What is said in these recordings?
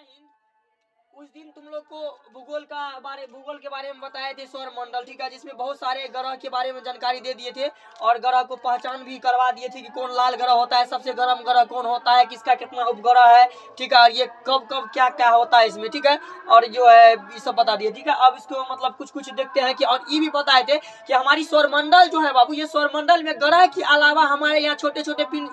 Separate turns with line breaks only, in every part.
हिंद। उस दिन तुम लोग को भूगोल के बारे में बताए थे सौर मंडल, ठीक है, जिसमें बहुत सारे ग्रह के बारे में जानकारी दे दिए थे और ग्रह को पहचान भी करवा दिए थे कि कौन लाल ग्रह होता है, सबसे गर्म ग्रह कौन होता है, किसका कितना उपग्रह है, ठीक है, और ये कब कब क्या क्या होता है इसमें, ठीक है, और जो है ये सब बता दिए, ठीक है। अब इसको मतलब कुछ कुछ देखते हैं कि और ये भी बताए थे कि हमारी सौर मंडल जो है बाबू, ये सौर मंडल में ग्रह के अलावा हमारे यहाँ छोटे छोटे पिंड,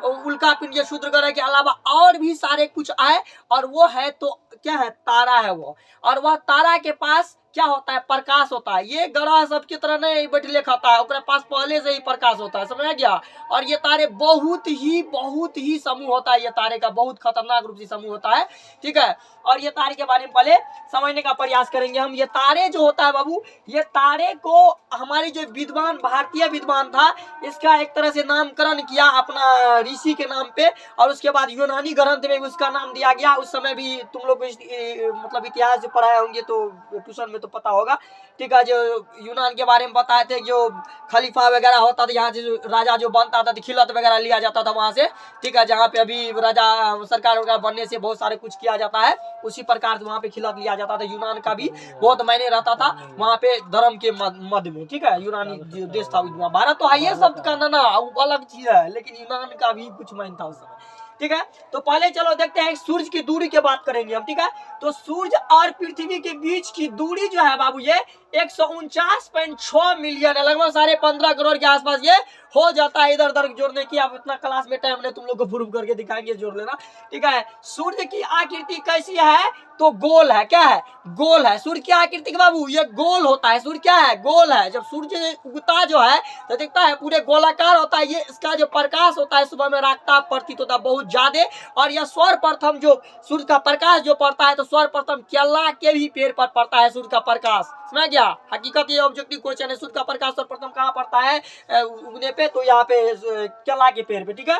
उल्का पिंड, ये क्षुद्र ग्रह के अलावा और भी सारे कुछ आए, और वो है तो क्या है, तारा है वो, और वह तारा के पास क्या होता है, प्रकाश होता है। ये ग्रह सबकी तरह नहीं बैठले खाता है, उसके पास पहले से ही प्रकाश होता है, समझ गया। और ये तारे बहुत ही समूह होता है, ये तारे का बहुत खतरनाक रूप से समूह होता है, ठीक है। और ये तारे के बारे में पहले समझने का प्रयास करेंगे हम। ये तारे जो होता है बाबू, ये तारे को हमारी जो विद्वान, भारतीय विद्वान था, इसका एक तरह से नामकरण किया अपना ऋषि के नाम पे, और उसके बाद यूनानी ग्रंथ में उसका नाम दिया गया। उस समय भी तुम लोग मतलब इतिहास पढ़ाए होंगे तो ट्यूशन में तो पता होगा, ठीक है। जो यूनान के बारे में बताए थे, जो खलीफा वगैरह होता था, यहाँ से जो राजा जो बनता था, खिलत वगैरह लिया जाता था वहां से, ठीक है, जहाँ पे अभी राजा सरकार वगैरह बनने से बहुत सारे कुछ किया जाता है, उसी प्रकार से वहाँ पे खिलत लिया जाता था। यूनान का भी बहुत मायने रहता था वहाँ पे धर्म के मध्य में, ठीक है। यूनानी जो देश था, भारत तो है ये सब का ना अलग चीज है, लेकिन यूनान का भी कुछ मायने था उस समय, ठीक है। तो पहले चलो देखते हैं सूर्य की दूरी की बात करेंगे हम, ठीक है। तो सूर्य और पृथ्वी के बीच की दूरी जो है बाबू, ये 149.6 मिलियन है, लगभग 15.5 करोड़ के आसपास ये हो जाता है। इधर उधर जोड़ने की अब इतना क्लास में टाइम नहीं, तुम लोग को प्रूव करके दिखाएंगे, जोड़ लेना, ठीक है। सूर्य की आकृति कैसी है, तो गोल है, क्या है, गोल है। सूर्य की आकृति बाबू ये गोल होता है, सूर्य क्या है, गोल है। जब सूर्य उगता जो है तो दिखता है पूरे गोलाकार होता है, ये इसका जो प्रकाश होता है सुबह में रागता प्रतीत होता है बहुत ज्यादा। और यह सर्वप्रथम जो सूर्य का प्रकाश जो पड़ता है, तो सर्वप्रथम केला के भी पेड़ पर पड़ता है सूर्य का प्रकाश, समझ गया। हकीकत ये ऑब्जेक्टिव क्वेश्चन है, सूर्य का प्रकाश सर्वप्रथम कहाँ पड़ता है उगने पे, तो यहाँ पे केला के पेड़ पे, ठीक है।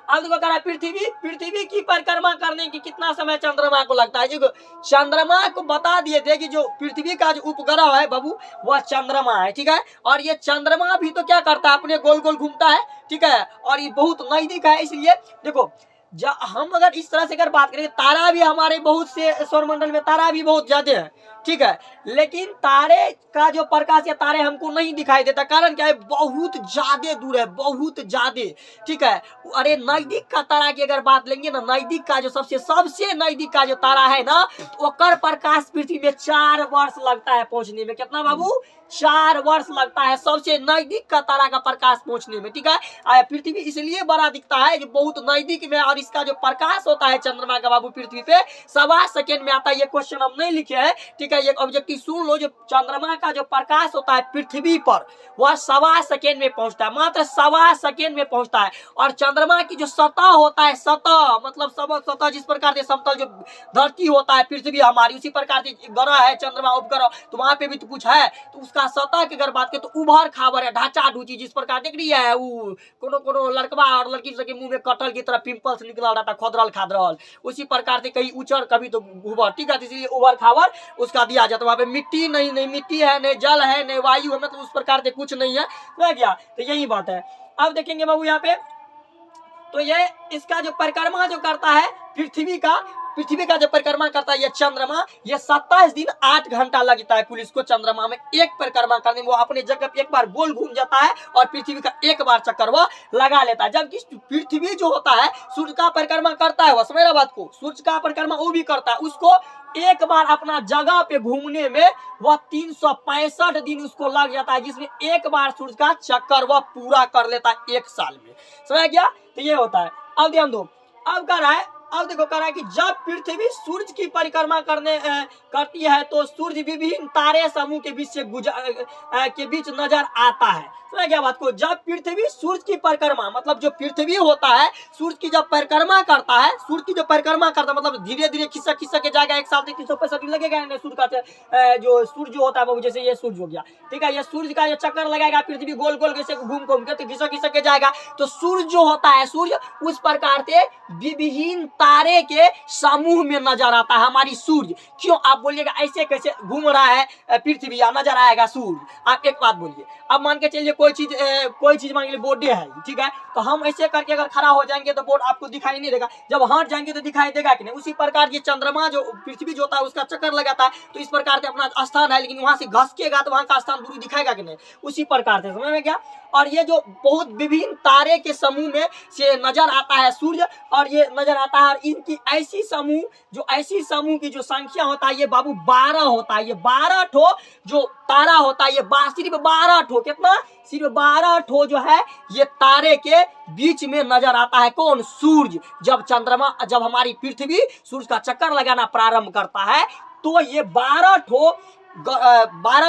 अब देखो कह रहा है पृथ्वी की परिक्रमा करने की कितना समय चंद्रमा को लगता है। जो चंद्रमा को बता दिए थे कि जो पृथ्वी का जो उपग्रह है बाबू, वह चंद्रमा है, ठीक है। और ये चंद्रमा भी तो क्या करता है, अपने गोल गोल घूमता है, ठीक है, और ये बहुत नजदीक है। इसलिए देखो हम अगर इस तरह से अगर बात करें, तारा भी हमारे बहुत से सौरमंडल में तारा भी बहुत ज्यादा है, ठीक है, लेकिन तारे का जो प्रकाश या तारे हमको नहीं दिखाई देता। कारण क्या है, बहुत ज्यादा दूर है, बहुत ज्यादा, ठीक है। अरे नजदीक का तारा की अगर बात लेंगे ना, नजदीक का जो सबसे नजदीक का जो तारा है ना, ओकर प्रकाश पृथ्वी में 4 वर्ष लगता है पहुंचने में। कितना बाबू, 4 वर्ष लगता है सबसे नजदीक का तारा का प्रकाश पहुंचने में, ठीक है। पृथ्वी इसलिए बड़ा दिखता है कि बहुत नजदीक में, और इसका जो प्रकाश होता है चंद्रमा का बाबू पृथ्वी पे 1.25 सेकेंड में आता है। ये क्वेश्चन हम नहीं लिखे हैं, ठीक है, ये ऑब्जेक्टिव सुन लो। जो चंद्रमा का जो प्रकाश होता है पृथ्वी पर, वह 1.25 सेकेंड में पहुंचता है, मात्र 1.25 सेकेंड में पहुंचता है। और चंद्रमा की जो सतह होता है, सतह मतलब सतह, जिस प्रकार से समतल जो धरती होता है पृथ्वी हमारी, उसी प्रकार से ग्रह है चंद्रमा उपग्रह, तो वहां पे भी तो कुछ है। तो उसका सतह की अगर बात करें तो उभर खाबर है, ढांचा ढूंची, जिस प्रकार देख रही है वो कोनो लड़कवा और लड़की के मुंह में कटहल की तरह पिंपल्स निकला रहता है, खोदरल खादरल, उसी प्रकार से कहीं उचर कभी तो उभर, ठीक है। इसलिए उभर खाबर उसका दिया जाता है। वहां पे मिट्टी नहीं मिट्टी है, नहीं जल है, नहीं वायु है, मतलब उस प्रकार से कुछ नहीं है, समझ गया। तो यही बात है। अब देखेंगे बाबू यहाँ पे, तो ये इसका जो परिक्रमा जो करता है पृथ्वी का जो परिक्रमा करता है ये चंद्रमा, ये 27 दिन 8 घंटा लगता है पुलिस को चंद्रमा में एक परिक्रमा करने में। वो अपने जगह पे एक बार गोल घूम जाता है और पृथ्वी का एक बार चक्कर वो लगा लेता है। जबकि पृथ्वी जो होता है सूर्य का परिक्रमा करता है, वो समझ रहा बात को, सूर्य का परिक्रमा वो भी करता है, उसको एक बार अपना जगह पे घूमने में वह 365 दिन उसको लग जाता है, जिसमें एक बार सूर्य का चक्कर वह पूरा कर लेता है 1 साल में, समझ गया। तो ये होता है। अब ध्यान दो, अब कह रहा है, अब देखो कह रहा है कि जब पृथ्वी सूर्य की परिक्रमा करती है तो सूर्य विभिन्न तारे समूह के बीच नजर आता है, समझ गया बात को। जब पृथ्वी सूर्य की परिक्रमा, मतलब जो पृथ्वी होता है सूर्य की जब परिक्रमा करता है, सूर्य की जो परिक्रमा करता है मतलब धीरे धीरे खिसक के जाएगा, 1 साल तक 365 दिन लगेगा सूर्य का जो सूर्य जो होता है वो, जैसे ये सूर्य हो गया, ठीक है, ये सूर्य का जो चक्कर लगाएगा पृथ्वी गोल गोल कैसे घूम के तो खिसक के जाएगा। तो सूर्य जो होता है, सूर्य उस प्रकार से विभिन्न तारे के समूह में नजर आता है हमारी सूर्य। क्यों आप बोलिएगा ऐसे कैसे घूम रहा है पृथ्वी या नजर आएगा सूर्य? आप एक बात बोलिए, अब मान के चलिए कोई चीज मान लीजिए बोर्ड है, ठीक है, तो हम ऐसे करके अगर खड़ा हो जाएंगे तो बोर्ड आपको दिखाई नहीं देगा, जब हट जाएंगे तो दिखाई देगा कि नहीं? उसी प्रकार ये चंद्रमा जो पृथ्वी जो होता है उसका चक्कर लगाता है, तो इस प्रकार से अपना स्थान है, लेकिन वहां से घसकेगा तो वहां का स्थान दूर दिखाएगा कि नहीं? उसी प्रकार से, समझ में क्या? और ये जो बहुत विभिन्न तारे के समूह में से नजर आता है सूर्य, और ये नजर आता है, और इनकी ऐसी समूह की जो संख्या होता है ये बाबू 12 होता है। ये 12 ठो जो तारा होता है, ये सिर्फ 12 ठो, कितना? सिर्फ 12 ठो जो है ये तारे के बीच में नजर आता है। कौन? सूर्य। जब हमारी पृथ्वी सूर्य का चक्कर लगाना प्रारंभ करता है तो ये 12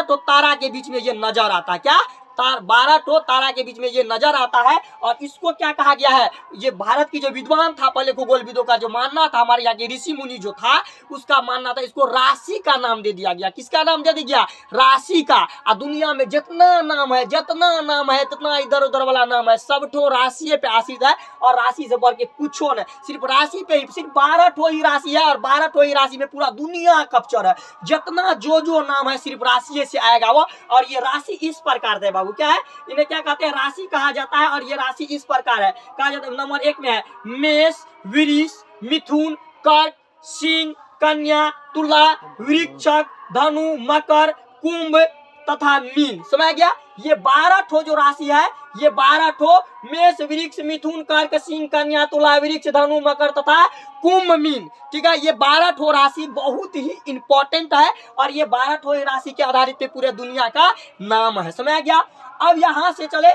ठो तारा के बीच में ये नजर आता है। क्या? 12 ठो तारा के बीच में ये नजर आता है। और इसको क्या कहा गया है? ये भारत की जो विद्वान था, पहले खगोलविदों का जो मानना था, हमारे यहाँ के ऋषि मुनि जो था उसका मानना था, इसको राशि का नाम दे दिया गया। किसका नाम दे दिया? राशि का। और दुनिया में जितना नाम है जितना इधर उधर वाला नाम है, सब ठो राशि पे आश्रित है, और राशि से बढ़ के कुछ नहीं, सिर्फ राशि पे ही, सिर्फ 12 ठो ही राशि है, और 12 ठो ही राशि में पूरा दुनिया कप्चर है। जितना जो नाम है सिर्फ राशि से आएगा वो। और ये राशि इस प्रकार से, क्या है, इन्हें क्या कहते हैं? राशि कहा जाता है। और ये राशि इस प्रकार है, कहा जाता है। नंबर 1 में है मेष, वृष, मिथुन, कर्क, सिंह, कन्या, तुला, वृश्चिक, धनु, मकर, कुंभ तथा मीन। समझ गया? ये 12 ठो जो राशि है, ये 12 ठो मेष, वृक्ष, मिथुन, कर्क, सिंह, कन्या, तुला, वृक्ष, धनु, मकर तथा कुंभ, मीन। ठीक है, ये 12 ठो राशि बहुत ही इंपॉर्टेंट है, और ये 12 ठो राशि के आधारित पे पूरे दुनिया का नाम है। समझ गया? अब यहां से चले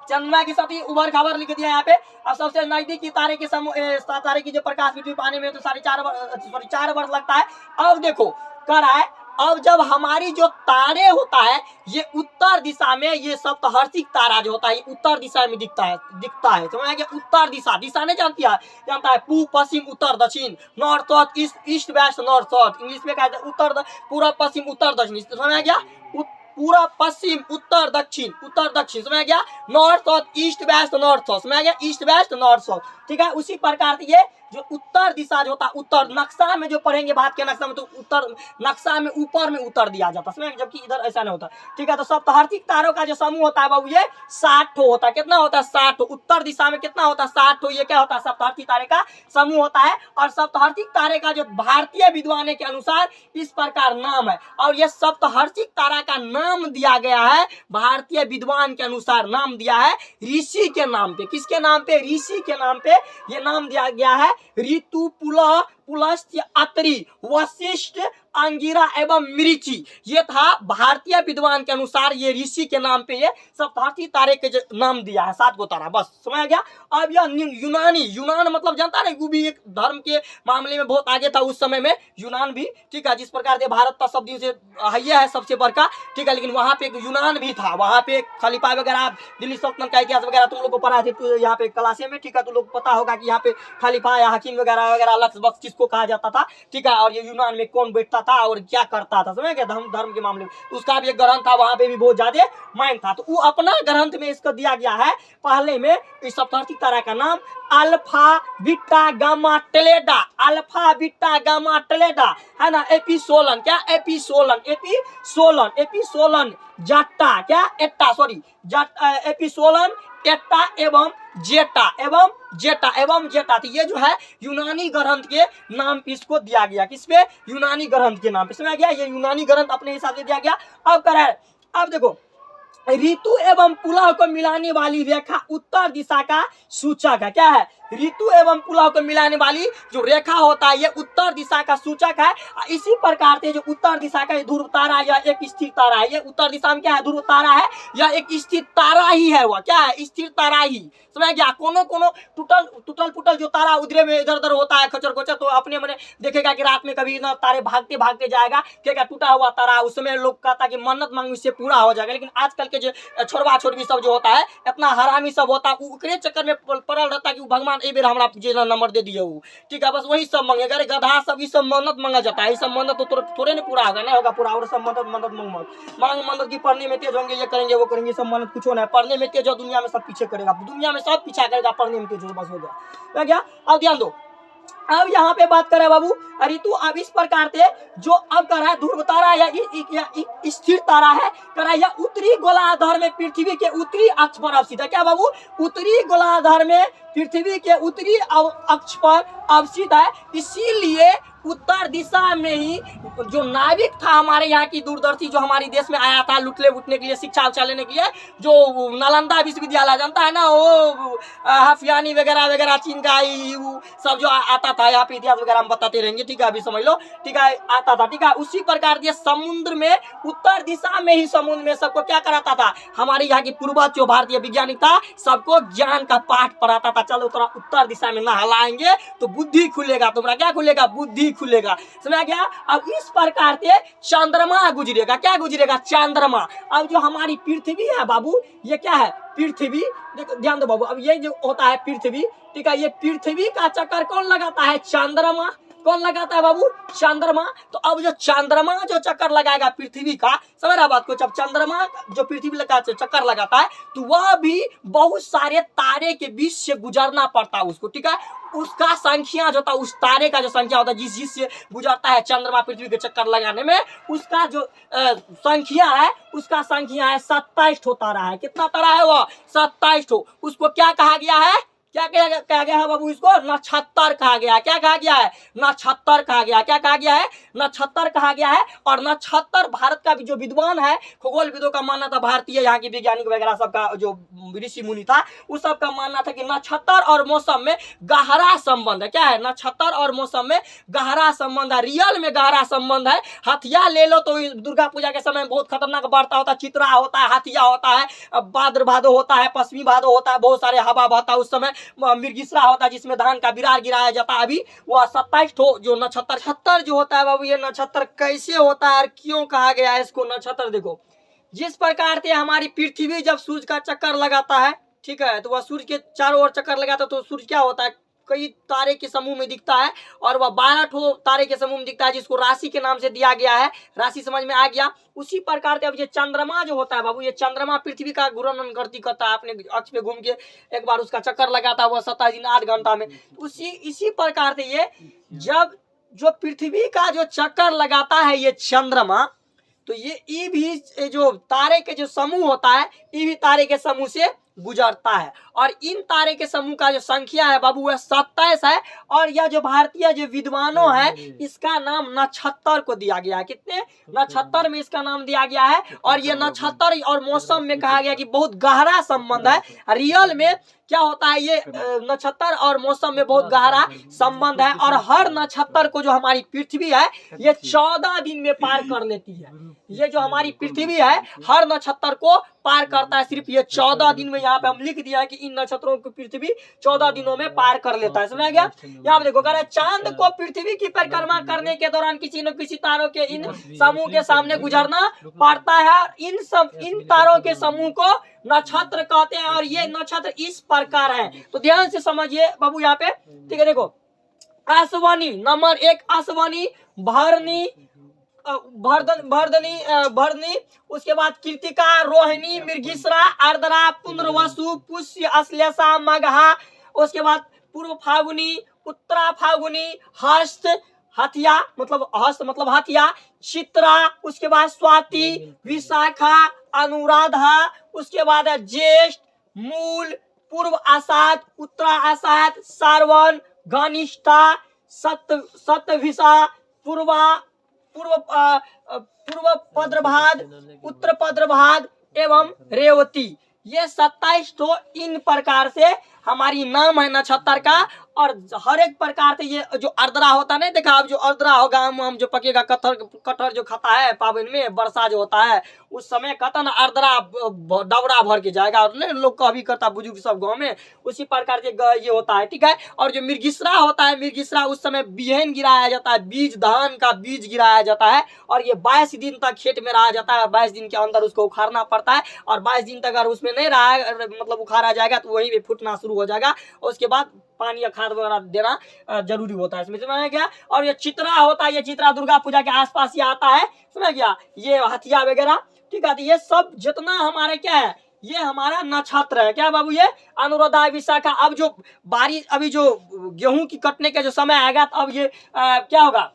चंद्रमा के साथ ही उबर खबर लिख दिया यहाँ पे। अब सबसे नजदीकी तारे के तारे की जो प्रकाश पृथ्वी पाने में तो 4.5 वर्ष लगता है। अब देखो कर रहा है, अब जब हमारी जो तारे होता है ये उत्तर दिशा में, ये सप्तहर्षिक तारा जो होता है उत्तर दिशा में दिखता है। समझ गया? उत्तर दिशा नहीं जानता है पूर्व, पश्चिम, उत्तर, दक्षिण, north, south, east, west, north, south. English में कहते हैं उत्तर, पूर्व, पश्चिम, उत्तर, दक्षिण। समझ गया? पूरा, पश्चिम, उत्तर, दक्षिण, समझ गया? North, south, east, west, north, south. समझ गया? East, west, north, south. ठीक है, उसी प्रकार से ये जो उत्तर दिशा जो होता है, उत्तर नक्शा में जो पढ़ेंगे भारत के नक्शा में, तो उत्तर नक्शा में ऊपर में उत्तर दिया जाता है, जबकि इधर ऐसा नहीं होता। ठीक है, तो सप्तहर्षिक तारों का जो समूह होता है बाबू ये 60 ठो होता है। कितना होता है? 60 ठो। उत्तर दिशा में कितना होता है? 60 ठो। ये क्या होता है? सप्तहर्षिक तारे का समूह होता है। और सप्तहर्षिक तारे का जो भारतीय विद्वानों के अनुसार इस प्रकार नाम है, और ये सप्तहर्षिक तारा का नाम दिया गया है, भारतीय विद्वान के अनुसार नाम दिया है ऋषि के नाम पे। किसके नाम पे? ऋषि के नाम पे ये नाम दिया गया है। ऋतु, पुलस्त्य, अत्रि, वशिष्ठ, अंगिरा एवं मृचि। ये था भारतीय विद्वान के अनुसार, ये ऋषि के नाम पे ये सप्तहर्षिक तारे के नाम दिया है। 7 को तारा, बस समझ गया? अब यह यूनान मतलब जानता है, वो भी एक धर्म के मामले में बहुत आगे था उस समय में, यूनान भी। ठीक है, जिस प्रकार से भारत का सब दिन से है सबसे बड़का। ठीक है, लेकिन वहां पे एक यूनान भी था, वहां पे खलीफा वगैरह, दिल्ली सल्तनत का इतिहास वगैरह तुम लोग को पढ़ा थे यहाँ पे क्लासे में। ठीक है, तो लोग पता होगा कि यहाँ पे खलीफा या हकीम वगैरह वगैरह लक्स बक्स किसको कहा जाता था। ठीक है, और ये यूनान में कौन बैठता था और क्या करता था, समझ गए? धर्म के मामले में तो उसका भी एक ग्रंथ था, वहां पे भी बहुत ज्यादा मायन था। तो वो अपना ग्रंथ में इसको दिया गया है पहले में, इस सप्तहर्षिक तारा का नाम alpha beta gamma delta. Alpha beta gamma delta है ना। एपिसोलन, क्या? एपिसोलन जट्टा, क्या? एट्टा, सॉरी, एपिसोलन, एट्टा एवं जेटा। तो ये जो है यूनानी ग्रंथ के नाम पे इसको दिया गया। किस पे? यूनानी ग्रंथ के नाम पे। समझ गया? ये यूनानी ग्रंथ अपने हिसाब से दिया गया। अब देखो, ऋतु एवं पुलाव को मिलाने वाली रेखा उत्तर दिशा का सूचक है। क्या है? ऋतु एवं पुलाव को मिलाने वाली जो रेखा होता है ये उत्तर दिशा का सूचक है। इसी प्रकार से जो उत्तर दिशा का ध्रुव तारा या एक स्थिर तारा है, ये उत्तर दिशा में क्या है? ध्रुव तारा है या एक स्थिर तारा ही है। वह क्या है? स्थिर तारा ही। समझ गया? कोनो टूटल फुटल जो तारा उधरे में इधर उधर होता है, खचर खोचर, तो अपने मने देखेगा कि रात में कभी ना तारे भागते जाएगा, क्या टूटा हुआ तारा, उस समय लोग कहता कि मन्नत मांगो इससे पूरा हो जाएगा। लेकिन आजकल के जो छोरबा छोरबी सब जो होता है, इतना हरामी सब होता है, उकरे चक्कर में पड़ल रहता है कि भगवान ए बेर हमरा जेना नंबर दे दिए वो। ठीक है, बस वही सब मांगेगा। अरे गधा सब, ये सब मन्नत मांगा जाता है। ये सब मन्नत तो थोड़े नहीं पूरा होगा, नहीं होगा पूरा। और सब मन्नत मांग मन्नत की पढ़ने में तेज होंगे, ये करेंगे वो करेंगे, सब मन्नत कुछ नहीं। पढ़ने में तेज हो, दुनिया में सब पीछे करेगा, दुनिया में सब पीछा करेगा, पढ़ने में तेज हो, बस हो गया। क्या? अब ध्यान दो, अब यहाँ पे बात करें बाबू ऋतु, अब इस प्रकार से जो अब कर रहा है ध्रुव तारा या स्थिर तारा है, कर रहा है या उत्तरी गोलार्ध में पृथ्वी के उत्तरी अक्ष पर अवस्थित है। क्या बाबू? उत्तरी गोलार्ध में पृथ्वी के उत्तरी अक्ष पर अवस्थित है। इसीलिए उत्तर दिशा में ही जो नाविक था हमारे यहाँ की दूरदर्शी, जो हमारे देश में आया था लुटने उठने के लिए, शिक्षा उच्छा लेने के लिए, जो नालंदा विश्वविद्यालय जानता है ना, वो हफियानी वगैरह वगैरह चीन का सब जो आता था यहाँ पे, इतिहास वगैरह हम बताते रहेंगे, ठीक है, अभी समझ लो, ठीक है, आता था, ठीक है। उसी प्रकार ये समुद्र में उत्तर दिशा में ही समुद्र में सबको क्या कराता था, हमारे यहाँ की पूर्वज जो भारतीय वैज्ञानिक था सबको ज्ञान का पाठ पढ़ाता था। चलो थोड़ा उत्तर दिशा में नहलाएंगे तो बुद्धि खुलेगा, तुम्हारा क्या खुलेगा? बुद्धि खुलेगा, समझ गया। अब इस प्रकार से चंद्रमा गुजरेगा, क्या गुजरेगा? चंद्रमा। अब जो हमारी पृथ्वी है बाबू, ये क्या है? पृथ्वी, ध्यान दो बाबू, अब ये जो होता है पृथ्वी, ठीक है, ये पृथ्वी का चक्कर कौन लगाता है? चंद्रमा। कौन लगाता है बाबू? चंद्रमा। तो अब जो चंद्रमा जो चक्कर लगाएगा पृथ्वी का, समझ रहा बात को, जब चंद्रमा जो पृथ्वी का चक्कर लगाता है तो वह भी बहुत सारे तारे के बीच से गुजरना पड़ता है उसको, ठीक है। उसका संख्या जो था, उस तारे का जो संख्या होता है जिस से गुजरता है चंद्रमा पृथ्वी के चक्कर लगाने में, उसका जो संख्या है, उसका संख्या है 27 तारा है। कितना तारा है वो? 27। उसको क्या कहा गया है? क्या कहा गया है बाबू? इसको नक्षत्र कहा गया है। क्या कहा गया है? नक्षत्र कहा गया। क्या कहा गया है? नक्षत्र कहा गया है। और नक्षत्र भारत का भी जो विद्वान है, खगोल विदों का मानना था, भारतीय यहाँ की वैज्ञानिक वगैरह सबका जो ऋषि मुनि था, उस सब का मानना था कि नक्षत्र और मौसम में गहरा संबंध है। क्या है? नक्षत्र और मौसम में गहरा संबंध है, रियल में गहरा संबंध है। हथिया ले लो तो दुर्गा पूजा के समय बहुत खतरनाक वार्ता होता है, चित्रा होता है, हथिया होता है, भाद्र भादो होता है, पश्चिमी भादो होता है, बहुत सारे हवा बहता है, उस समय मृगीसरा होता है जिसमें धान का बिरार गिराया जाता है। अभी वह 27 जो नक्षत्र जो होता है बाबू, ये नक्षत्र कैसे होता है और क्यों कहा गया है इसको नक्षत्र? देखो, जिस प्रकार से हमारी पृथ्वी जब सूर्य का चक्कर लगाता है, ठीक है, तो वह सूर्य के चारों ओर चक्कर लगाता है, तो सूर्य क्या होता है? कई तारे के समूह में दिखता है, और वह 12 तारे के समूह में दिखता है, जिसको राशि के नाम से दिया गया है। राशि समझ में आ गया? उसी प्रकार से अब ये चंद्रमा जो होता है बाबू, ये चंद्रमा पृथ्वी का घूर्णन करता है, अपने अक्ष पे घूम के एक बार उसका चक्कर लगाता है, वह 27 दिन 8 घंटा में। इसी प्रकार से ये जब जो पृथ्वी का जो चक्कर लगाता है ये चंद्रमा, तो ये भी जो तारे के जो समूह होता है, ये भी तारे के समूह से गुजरता है। और इन तारे के समूह का जो संख्या है बाबू वह 27 है। और यह जो भारतीय जो विद्वानों है, इसका नाम नक्षत्र को दिया गया है। कितने? नक्षत्र में इसका नाम दिया गया है। और ये नक्षत्र और मौसम में कहा गया कि बहुत गहरा संबंध है। रियल में क्या होता है, ये नक्षत्र और मौसम में बहुत गहरा संबंध है। और हर नक्षत्र को जो हमारी पृथ्वी है, ये 14 दिन में पार कर लेती है। ये जो हमारी पृथ्वी है, हर नक्षत्र को पार करता है, सिर्फ ये 14 दिन में। यहाँ पे हम लिख दिया है कि इन नक्षत्रों को पृथ्वी 14 दिनों में पार कर लेता है। समझ गया? यहाँ पे देखो, कह रहा है चांद को पृथ्वी की परिक्रमा करने के दौरान किसी न किसी तारों के इन समूह के सामने गुजरना पड़ता है। इन तारों के समूह को नक्षत्र कहते हैं। और ये नक्षत्र इस प्रकार है, तो ध्यान से समझिए बाबू यहाँ पे, ठीक है। देखो, अश्वनी नंबर 1, अश्वनी, भरनी, भरनी, उसके बाद कृतिका, रोहिणी, मृगशिरा, आर्द्रा, पुनर्वसु, पुष्य, अश्लेषा, मघा, उसके बाद पूर्व फागुनी, उत्तरा फागुनी, हस्त, हथिया मतलब हथिया, चित्रा, उसके बाद स्वाति, विशाखा, अनुराधा, उसके बाद ज्येष्ठ, मूल, पूर्व आषाढ़, उत्तरा आषाढ़, श्रावण, घनिष्ठा, सतभिषा, पूर्व पद्रभाद, उत्तर पद्रभाद एवं रेवती। ये 27 तो इन प्रकार से हमारी नाम है नक्षत्र का। और हर एक प्रकार से ये जो अर्द्रा होता है, नहीं देखा अब जो अर्द्रा होगा, हम जो पकेगा कटहर जो खाता है पावन में, वर्षा जो होता है उस समय कहता ना अर्द्रा डबरा भर के जाएगा, और लोग कभी करता बुजुर्ग सब गाँव में, उसी प्रकार से ये होता है, ठीक है। और जो मृगशिरा होता है, मृगशिरा उस समय बिहन गिराया जाता है, बीज, धान का बीज गिराया जाता है, और ये 22 दिन तक खेत में रहा जाता है। 22 दिन के अंदर उसको उखाड़ना पड़ता है, और 22 दिन तक अगर उसमें नहीं रहा मतलब उखाड़ा जाएगा तो वहीं पे फूटना शुरू हो जाएगा। और उसके बाद पानी या खाद वगैरह देना जरूरी होता है, समझ में गया। और ये चित्रा होता है, ये चित्रा दुर्गा पूजा के आसपास ही आता है, समझ गया, ये हथिया वगैरह, ठीक है। तो ये सब जितना हमारे क्या है, ये हमारा नक्षत्र है। क्या बाबू, ये अनुराधा विशाखा। अब जो बारिश, अभी जो गेहूं की कटने का जो समय आएगा, तो अब ये क्या होगा,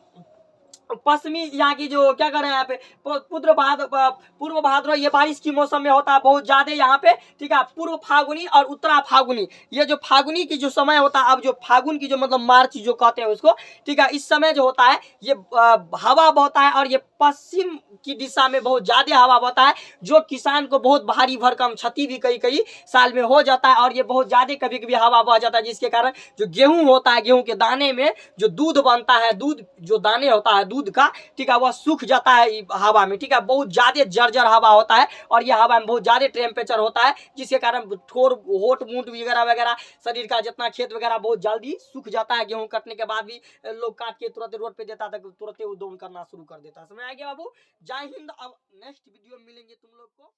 पश्चिमी यहाँ की जो क्या कर रहे हैं यहाँ पे पूर्व भाद्र, ये बारिश की मौसम में होता है बहुत ज्यादा यहाँ पे, ठीक है। पूर्व फागुनी और उत्तरा फागुनी, ये जो फागुनी की जो समय होता है, अब जो फागुन की जो मतलब मार्च जो कहते हैं उसको, ठीक है, इस समय जो होता है ये हवा बहता है और ये पश्चिम की दिशा में बहुत ज्यादा हवा बहता है, जो किसान को बहुत भारी भरकम क्षति भी कई कई साल में हो जाता है। और ये बहुत ज्यादा कभी कभी हवा बह जाता है, जिसके कारण जो गेहूं होता है, गेहूं के दाने में जो दूध बनता है, दूध जो दाने होता है दूध का, ठीक है, वह सूख जाता है हवा में, ठीक है। बहुत ज्यादा जर्जर हवा होता है और यह हवा में बहुत ज्यादा टेम्परेचर होता है, जिसके कारण ठोर होट मूट वगैरह वगैरह शरीर का जितना खेत वगैरह बहुत जल्दी सूख जाता है। गेहूं कटने के बाद भी लोग काट के तुरंत रोड पे देता था, तुरंत उद्योग करना शुरू कर देता है। समझ आ गया बाबू? जय हिंद। अब नेक्स्ट वीडियो में मिलेंगे तुम लोग को।